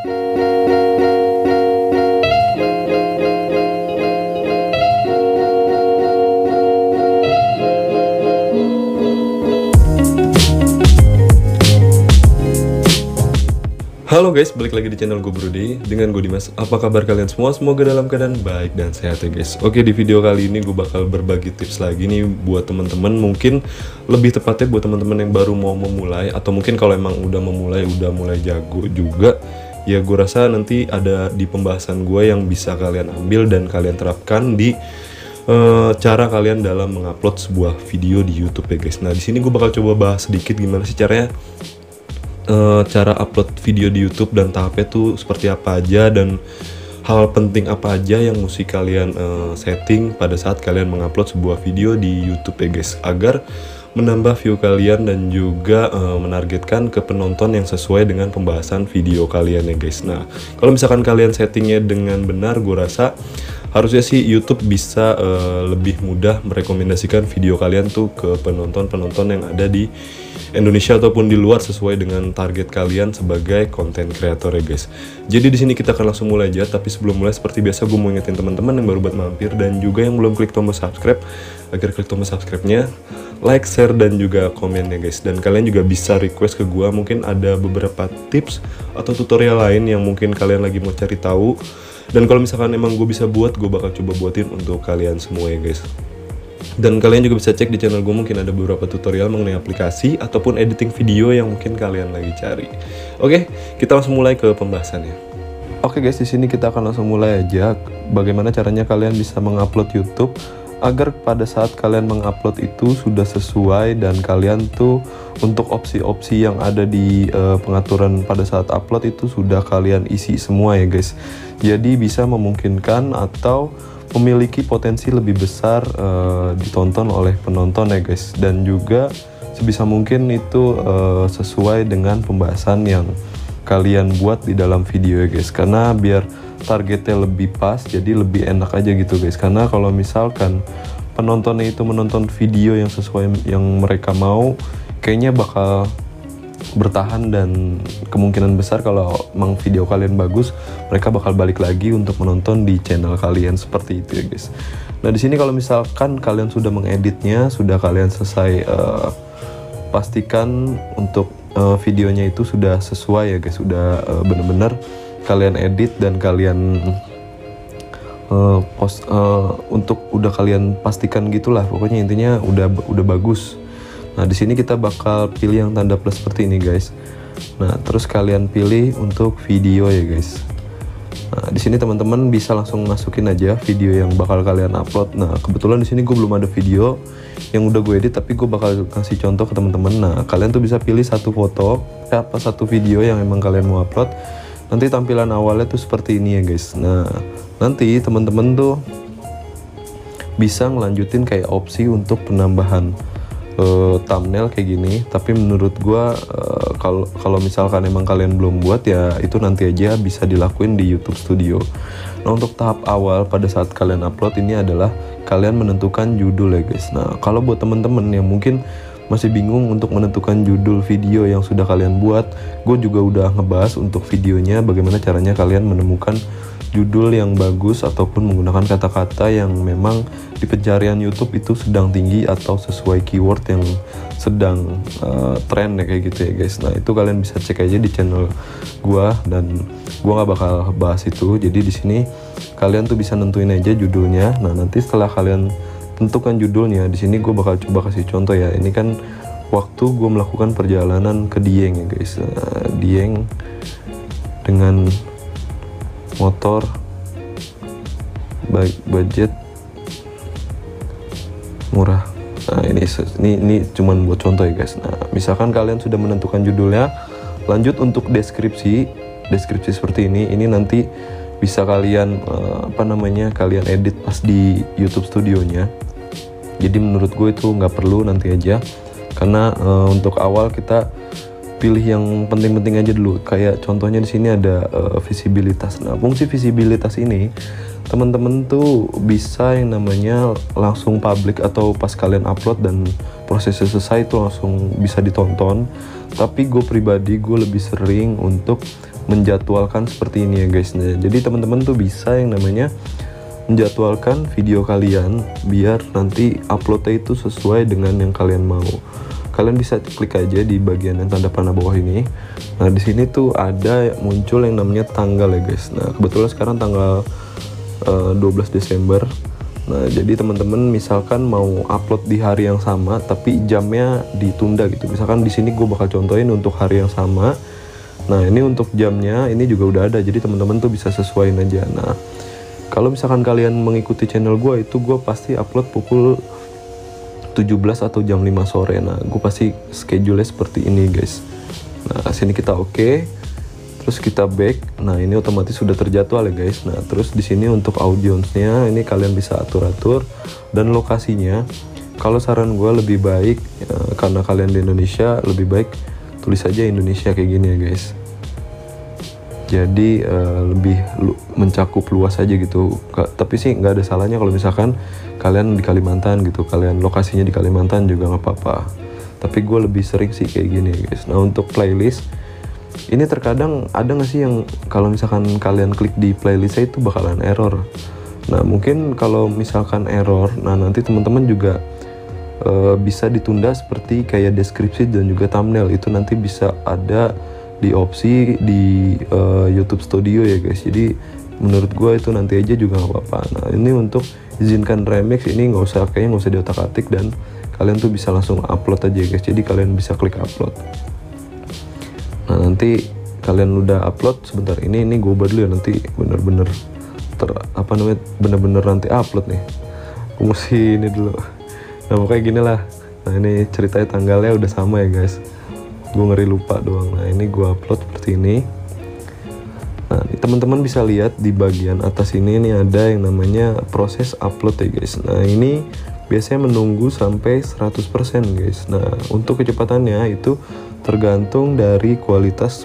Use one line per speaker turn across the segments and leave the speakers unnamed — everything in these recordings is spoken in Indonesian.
Halo guys, balik lagi di channel gue Brody dengan gue Dimas. Apa kabar kalian semua? Semoga dalam keadaan baik dan sehat ya guys. Oke, di video kali ini gue bakal berbagi tips lagi nih buat teman-teman. Mungkin lebih tepatnya buat teman-teman yang baru mau memulai, atau mungkin kalau emang udah mulai jago juga. Ya gue rasa nanti ada di pembahasan gue yang bisa kalian ambil dan kalian terapkan di cara kalian dalam mengupload sebuah video di YouTube ya guys. Nah di sini gue bakal coba bahas sedikit gimana sih caranya. Cara upload video di YouTube dan tahapnya tuh seperti apa aja, dan hal penting apa aja yang mesti kalian setting pada saat kalian mengupload sebuah video di YouTube ya guys, agar menambah view kalian dan juga menargetkan ke penonton yang sesuai dengan pembahasan video kalian ya guys. Nah kalau misalkan kalian settingnya dengan benar, gue rasa harusnya sih YouTube bisa lebih mudah merekomendasikan video kalian tuh ke penonton-penonton yang ada di Indonesia ataupun di luar sesuai dengan target kalian sebagai konten kreator ya guys. Jadi di sini kita akan langsung mulai aja, tapi sebelum mulai seperti biasa gue mau ingetin teman-teman yang baru buat mampir dan juga yang belum klik tombol subscribe agar klik tombol subscribe-nya, like, share dan juga komen ya guys. Dan kalian juga bisa request ke gue, mungkin ada beberapa tips atau tutorial lain yang mungkin kalian lagi mau cari tahu. Dan kalau misalkan emang gue bisa buat, gue bakal coba buatin untuk kalian semua ya guys. Dan kalian juga bisa cek di channel gue, mungkin ada beberapa tutorial mengenai aplikasi ataupun editing video yang mungkin kalian lagi cari. Oke, kita langsung mulai ke pembahasannya. Oke guys, di sini kita akan langsung mulai aja bagaimana caranya kalian bisa mengupload YouTube agar pada saat kalian mengupload itu sudah sesuai dan kalian tuh untuk opsi-opsi yang ada di pengaturan pada saat upload itu sudah kalian isi semua ya guys. Jadi bisa memungkinkan atau memiliki potensi lebih besar ditonton oleh penonton ya guys, dan juga sebisa mungkin itu sesuai dengan pembahasan yang kalian buat di dalam video ya guys, karena biar targetnya lebih pas, jadi lebih enak aja gitu guys. Karena kalau misalkan penontonnya itu menonton video yang sesuai yang mereka mau, kayaknya bakal bertahan, dan kemungkinan besar kalau emang video kalian bagus, mereka bakal balik lagi untuk menonton di channel kalian, seperti itu ya guys. Nah di sini kalau misalkan kalian sudah mengeditnya, sudah kalian selesai, pastikan untuk videonya itu sudah sesuai ya guys, sudah bener-bener kalian edit dan kalian post untuk udah kalian pastikan gitulah, pokoknya intinya udah bagus. Nah di sini kita bakal pilih yang tanda plus seperti ini guys. Nah terus kalian pilih untuk video ya guys. Nah di sini teman-teman bisa langsung masukin aja video yang bakal kalian upload. Nah kebetulan di sini gue belum ada video yang udah gue edit, tapi gue bakal kasih contoh ke teman-teman. Nah kalian tuh bisa pilih satu foto apa satu video yang emang kalian mau upload. Nanti tampilan awalnya tuh seperti ini ya guys. Nah nanti teman-teman tuh bisa ngelanjutin kayak opsi untuk penambahan thumbnail kayak gini. Tapi menurut gua kalau misalkan emang kalian belum buat, ya itu nanti aja bisa dilakuin di YouTube Studio. Nah untuk tahap awal pada saat kalian upload ini adalah kalian menentukan judul ya guys. Nah kalau buat temen-temen yang mungkin masih bingung untuk menentukan judul video yang sudah kalian buat, gue juga udah ngebahas untuk videonya bagaimana caranya kalian menemukan judul yang bagus ataupun menggunakan kata-kata yang memang di pencarian YouTube itu sedang tinggi atau sesuai keyword yang sedang tren ya kayak gitu ya guys. Nah itu kalian bisa cek aja di channel gua, dan gua nggak bakal bahas itu. Jadi di sini kalian tuh bisa nentuin aja judulnya. Nah nanti setelah kalian tentukan judulnya, di sini gua bakal coba kasih contoh ya. Ini kan waktu gua melakukan perjalanan ke Dieng ya guys. Dieng dengan motor budget murah. Nah ini cuman buat contoh ya guys. Nah misalkan kalian sudah menentukan judulnya, lanjut untuk deskripsi seperti ini. Ini nanti bisa kalian kalian edit pas di YouTube Studionya. Jadi menurut gue itu nggak perlu, nanti aja, karena untuk awal kita pilih yang penting-penting aja dulu. Kayak contohnya di sini ada visibilitas. Nah fungsi visibilitas ini teman-teman tuh bisa yang namanya langsung public, atau pas kalian upload dan prosesnya selesai itu langsung bisa ditonton. Tapi gue pribadi gue lebih sering untuk menjadwalkan seperti ini ya guys. Nah, jadi teman-teman tuh bisa yang namanya menjadwalkan video kalian biar nanti uploadnya itu sesuai dengan yang kalian mau. Kalian bisa klik aja di bagian yang tanda panah bawah ini. Nah, di sini tuh ada muncul yang namanya tanggal ya guys. Nah, kebetulan sekarang tanggal 12 Desember. Nah, jadi teman-teman misalkan mau upload di hari yang sama tapi jamnya ditunda gitu. Misalkan di sini gue bakal contohin untuk hari yang sama. Nah, ini untuk jamnya ini juga udah ada. Jadi teman-teman tuh bisa sesuaiin aja. Nah, kalau misalkan kalian mengikuti channel gue itu gue pasti upload pukul 17 atau jam 5 sore. Nah, gue pasti schedule-nya seperti ini guys. Nah, sini kita oke. Terus kita back. Nah, ini otomatis sudah terjadwal ya guys. Nah, terus di sini untuk audiensnya ini kalian bisa atur-atur, dan lokasinya kalau saran gue lebih baik karena kalian di Indonesia, lebih baik tulis aja Indonesia kayak gini ya guys. Jadi lebih mencakup luas aja gitu. Tapi sih nggak ada salahnya kalau misalkan kalian di Kalimantan gitu, kalian lokasinya di Kalimantan juga nggak apa-apa. Tapi gue lebih sering sih kayak gini ya guys. Nah, untuk playlist ini terkadang ada nggak sih yang kalau misalkan kalian klik di playlistnya itu bakalan error. Nah, mungkin kalau misalkan error, nah nanti teman-teman juga bisa ditunda seperti kayak deskripsi dan juga thumbnail. Itu nanti bisa ada di opsi di YouTube Studio ya guys. Jadi menurut gue itu nanti aja juga nggak apa-apa. Nah, ini untuk izinkan remix ini nggak usah diotak-atik, dan kalian tuh bisa langsung upload aja guys. Jadi kalian bisa klik upload. Nah, nanti kalian udah upload sebentar ini gue ubah dulu ya, nanti bener-bener bener-bener nanti upload nih. Aku mesti ini dulu. Nah, pokoknya gini lah. Nah, ini ceritanya tanggalnya udah sama ya guys. Gue ngeri lupa doang. Nah, ini gue upload seperti ini. Nah, teman-teman bisa lihat di bagian atas ini ada yang namanya proses upload ya guys. Nah, ini biasanya menunggu sampai 100% guys. Nah, untuk kecepatannya itu tergantung dari kualitas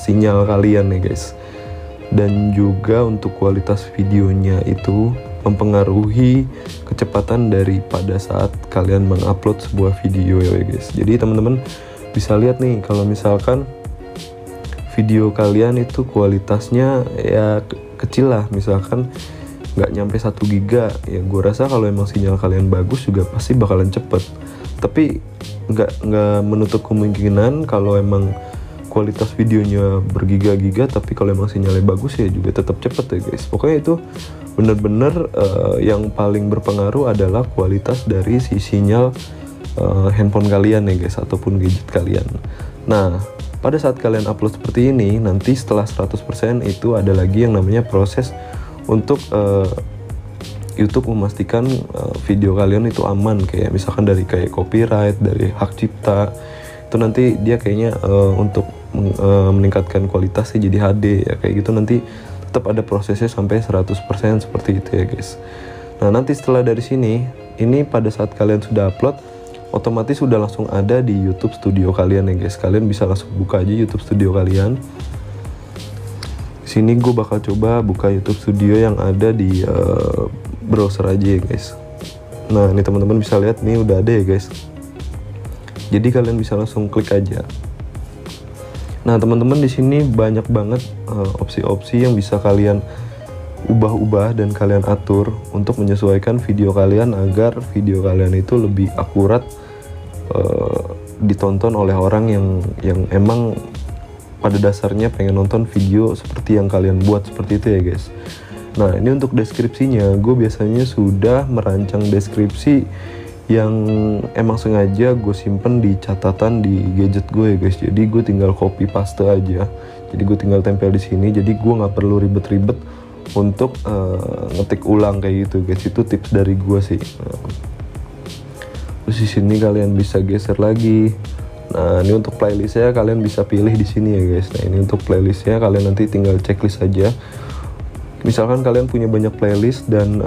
sinyal kalian ya guys. Dan juga untuk kualitas videonya itu mempengaruhi kecepatan daripada saat kalian mengupload sebuah video ya guys. Jadi teman-teman bisa lihat nih, kalau misalkan video kalian itu kualitasnya ya kecil lah, misalkan nggak nyampe 1 giga, ya gue rasa kalau emang sinyal kalian bagus juga pasti bakalan cepet. Tapi nggak menutup kemungkinan kalau emang kualitas videonya bergiga-giga, tapi kalau emang sinyalnya bagus ya juga tetap cepet ya guys. Pokoknya itu bener-bener yang paling berpengaruh adalah kualitas dari si sinyal handphone kalian ya guys, ataupun gadget kalian. Nah, pada saat kalian upload seperti ini, nanti setelah 100% itu ada lagi yang namanya proses untuk YouTube memastikan video kalian itu aman, kayak misalkan dari kayak copyright, dari hak cipta. Itu nanti dia kayaknya untuk meningkatkan kualitasnya jadi HD ya kayak gitu, nanti tetap ada prosesnya sampai 100% seperti itu ya guys. Nah, nanti setelah dari sini, ini pada saat kalian sudah upload, otomatis sudah langsung ada di YouTube Studio kalian ya guys. Kalian bisa langsung buka aja YouTube Studio kalian. Sini gue bakal coba buka YouTube Studio yang ada di browser aja ya guys. Nah, ini teman-teman bisa lihat nih udah ada ya guys. Jadi kalian bisa langsung klik aja. Nah, teman-teman di sini banyak banget opsi-opsi yang bisa kalian ubah-ubah dan kalian atur untuk menyesuaikan video kalian agar video kalian itu lebih akurat ditonton oleh orang yang emang pada dasarnya pengen nonton video seperti yang kalian buat seperti itu ya guys. Nah, ini untuk deskripsinya, gue biasanya sudah merancang deskripsi yang emang sengaja gue simpen di catatan di gadget gue ya guys. Jadi gue tinggal copy paste aja. Jadi gue tinggal tempel di sini. Jadi gue nggak perlu ribet-ribet untuk ngetik ulang kayak gitu guys. Itu tips dari gue sih. Nah, terus di sini kalian bisa geser lagi. Nah, ini untuk playlistnya kalian bisa pilih di sini ya guys. Nah, ini untuk playlistnya kalian nanti tinggal checklist aja. Misalkan kalian punya banyak playlist dan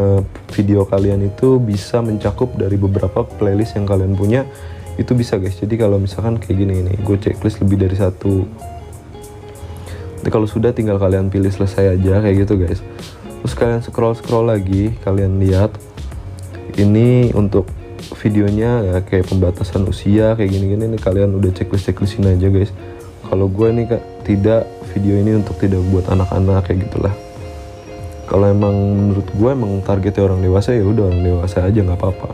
video kalian itu bisa mencakup dari beberapa playlist yang kalian punya, itu bisa guys. Jadi kalau misalkan kayak gini nih, gue checklist lebih dari satu. Jadi kalau sudah tinggal kalian pilih selesai aja kayak gitu guys. Terus kalian scroll lagi, kalian lihat ini untuk videonya ya, kayak pembatasan usia kayak gini-gini nih, kalian udah checklistin aja guys. Kalau gue nih tidak video ini untuk tidak buat anak-anak kayak gitulah. Kalau emang menurut gue emang targetnya orang dewasa, ya udah orang dewasa aja, nggak apa-apa.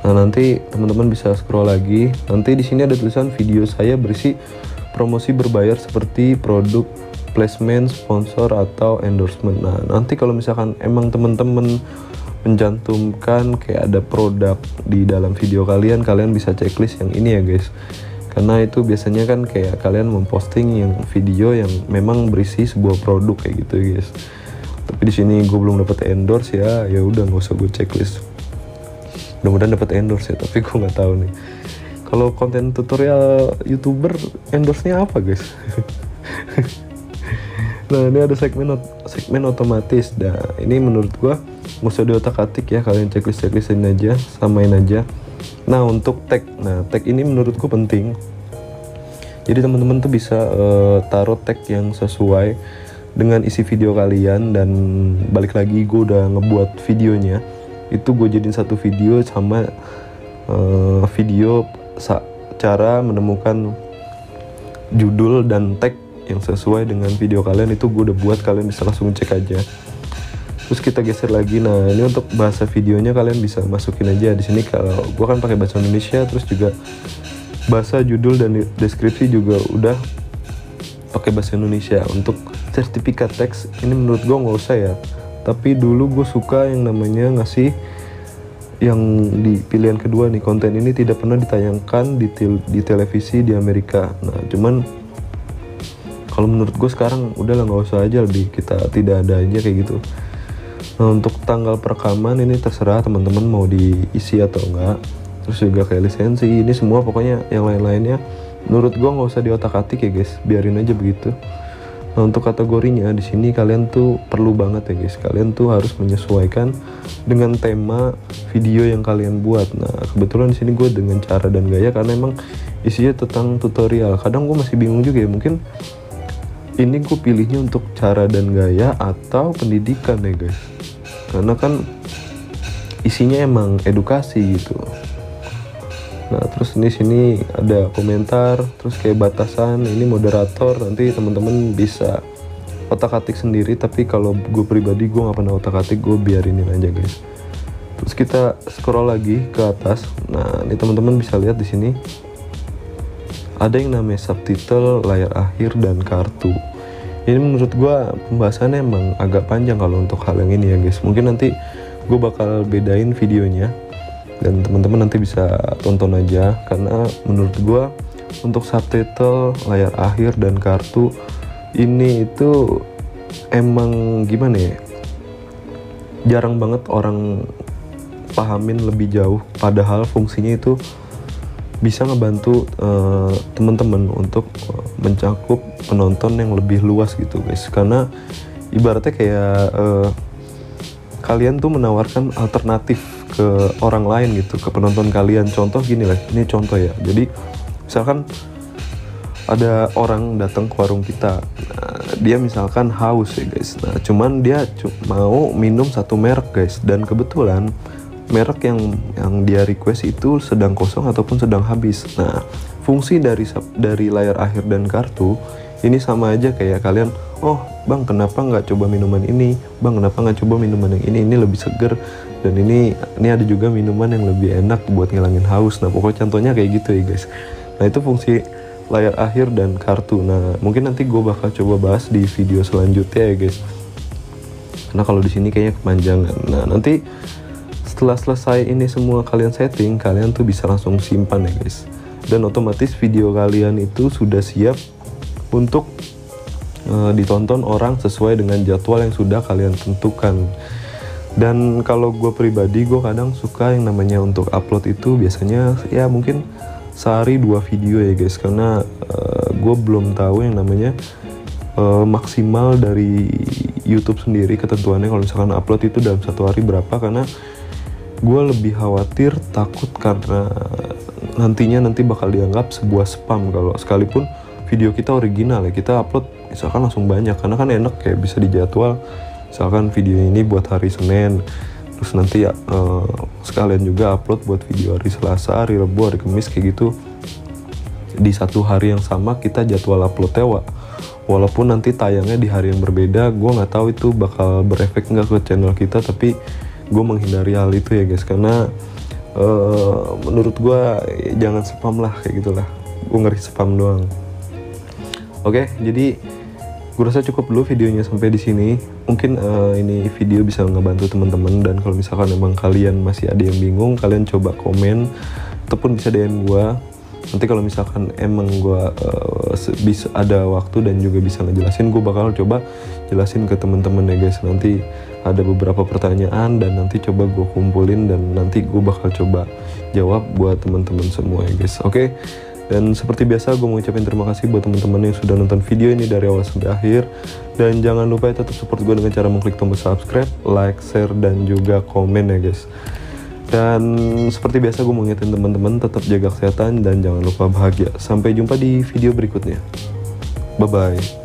Nah, nanti teman-teman bisa scroll lagi. Nanti di sini ada tulisan video saya berisi promosi berbayar seperti produk placement, sponsor atau endorsement. Nah, nanti kalau misalkan emang teman-teman mencantumkan kayak ada produk di dalam video kalian bisa checklist yang ini ya guys. Karena itu biasanya kan kayak kalian memposting yang video yang memang berisi sebuah produk kayak gitu guys. Tapi di sini gue belum dapat endorse ya udah nggak usah gue checklist. Mudah-mudahan dapat endorse ya, tapi gue nggak tahu nih. Kalau konten tutorial YouTuber endorse-nya apa guys? Nah, ini ada segmen otomatis. Nah, ini menurut gue nggak usah diotak-atik ya, kalian checklist-checklistin aja, samain aja. Nah, untuk tag, tag ini menurut gue penting. Jadi teman-teman tuh bisa taruh tag yang sesuai dengan isi video kalian. Dan balik lagi, gue udah ngebuat videonya itu gue jadiin satu video sama video cara menemukan judul dan tag yang sesuai dengan video kalian. Itu gue udah buat, kalian bisa langsung cek aja. Terus kita geser lagi. Nah, ini untuk bahasa videonya kalian bisa masukin aja di sini. Kalau gue kan pakai bahasa Indonesia, terus juga bahasa judul dan deskripsi juga udah pakai bahasa Indonesia. Untuk sertifikat teks ini menurut gue nggak usah ya. Tapi dulu gue suka yang namanya ngasih yang di pilihan kedua nih, konten ini tidak pernah ditayangkan di televisi di Amerika. Nah, cuman kalau menurut gue sekarang udahlah nggak usah aja, kita tidak ada aja kayak gitu. Nah, untuk tanggal perekaman ini terserah teman-teman mau diisi atau enggak. Terus juga kayak lisensi, ini semua pokoknya yang lain-lainnya menurut gue nggak usah diotak-atik ya guys, biarin aja begitu. Nah, untuk kategorinya di sini kalian tuh perlu banget ya guys, kalian tuh harus menyesuaikan dengan tema video yang kalian buat. Nah, kebetulan di sini gue dengan cara dan gaya karena emang isinya tentang tutorial. Kadang gue masih bingung juga ya, mungkin ini gue pilihnya untuk cara dan gaya atau pendidikan ya guys, karena kan isinya emang edukasi gitu. Nah, terus di sini ada komentar, terus kayak batasan, ini moderator, nanti teman-teman bisa otak-atik sendiri. Tapi kalau gue pribadi gue nggak pernah otak-atik, gue biarinin aja guys. Terus kita scroll lagi ke atas. Nah, ini teman-teman bisa lihat di sini ada yang namanya subtitle, layar akhir, dan kartu. Ini menurut gue pembahasannya emang agak panjang kalau untuk hal yang ini ya guys. Mungkin nanti gue bakal bedain videonya dan teman-teman nanti bisa tonton aja, karena menurut gue untuk subtitle, layar akhir, dan kartu ini itu emang gimana ya, jarang banget orang pahamin lebih jauh, padahal fungsinya itu bisa ngebantu teman-teman untuk mencakup penonton yang lebih luas gitu guys. Karena ibaratnya kayak kalian tuh menawarkan alternatif ke orang lain gitu, ke penonton kalian. Contoh gini lah, ini contoh ya. Jadi misalkan ada orang datang ke warung kita, nah, dia misalkan haus ya guys. Nah, cuman dia mau minum satu merek guys, dan kebetulan merek yang dia request itu sedang kosong ataupun sedang habis. Nah, fungsi dari layar akhir dan kartu ini sama aja kayak kalian, oh bang kenapa nggak coba minuman ini, bang kenapa nggak coba minuman yang ini lebih seger, dan ini ada juga minuman yang lebih enak buat ngilangin haus. Nah, pokoknya contohnya kayak gitu ya guys. Nah, itu fungsi layar akhir dan kartu. Nah, mungkin nanti gue bakal coba bahas di video selanjutnya ya guys, karena kalau di sini kayaknya kepanjangan. Nah, nanti setelah selesai ini semua kalian setting, kalian tuh bisa langsung simpan ya guys, dan otomatis video kalian itu sudah siap untuk ditonton orang sesuai dengan jadwal yang sudah kalian tentukan. Dan kalau gue pribadi, gue kadang suka yang namanya untuk upload itu biasanya ya mungkin sehari 2 video ya guys, karena gue belum tahu yang namanya maksimal dari YouTube sendiri ketentuannya kalau misalkan upload itu dalam 1 hari berapa. Karena gue lebih khawatir, takut karena nanti bakal dianggap sebuah spam kalau sekalipun video kita original ya, kita upload misalkan langsung banyak. Karena kan enak kayak bisa dijadwal, misalkan video ini buat hari Senin, terus nanti sekalian juga upload buat video hari Selasa, hari Rabu, hari Kamis kayak gitu. Di 1 hari yang sama kita jadwal uploadnya walaupun nanti tayangnya di hari yang berbeda, gue nggak tahu itu bakal berefek nggak ke channel kita, tapi gue menghindari hal itu ya guys, karena menurut gue jangan spam lah kayak gitulah, gue ngeri spam doang. Oke, jadi gue rasa cukup dulu videonya sampai di sini. Mungkin ini video bisa ngebantu teman-teman, dan kalau misalkan emang kalian masih ada yang bingung, kalian coba komen ataupun bisa DM gue. Nanti kalau misalkan emang gue bisa ada waktu dan juga bisa ngejelasin, gue bakal coba jelasin ke teman-teman ya guys. Nanti ada beberapa pertanyaan dan nanti coba gue kumpulin dan nanti gue bakal coba jawab buat teman-teman semua ya guys. Oke. Dan seperti biasa gue mau ucapin terima kasih buat teman-teman yang sudah nonton video ini dari awal sampai akhir. Dan jangan lupa ya tetap support gue dengan cara mengklik tombol subscribe, like, share, dan juga komen ya guys. Dan seperti biasa gue mau ngingetin teman-teman tetap jaga kesehatan dan jangan lupa bahagia. Sampai jumpa di video berikutnya. Bye-bye.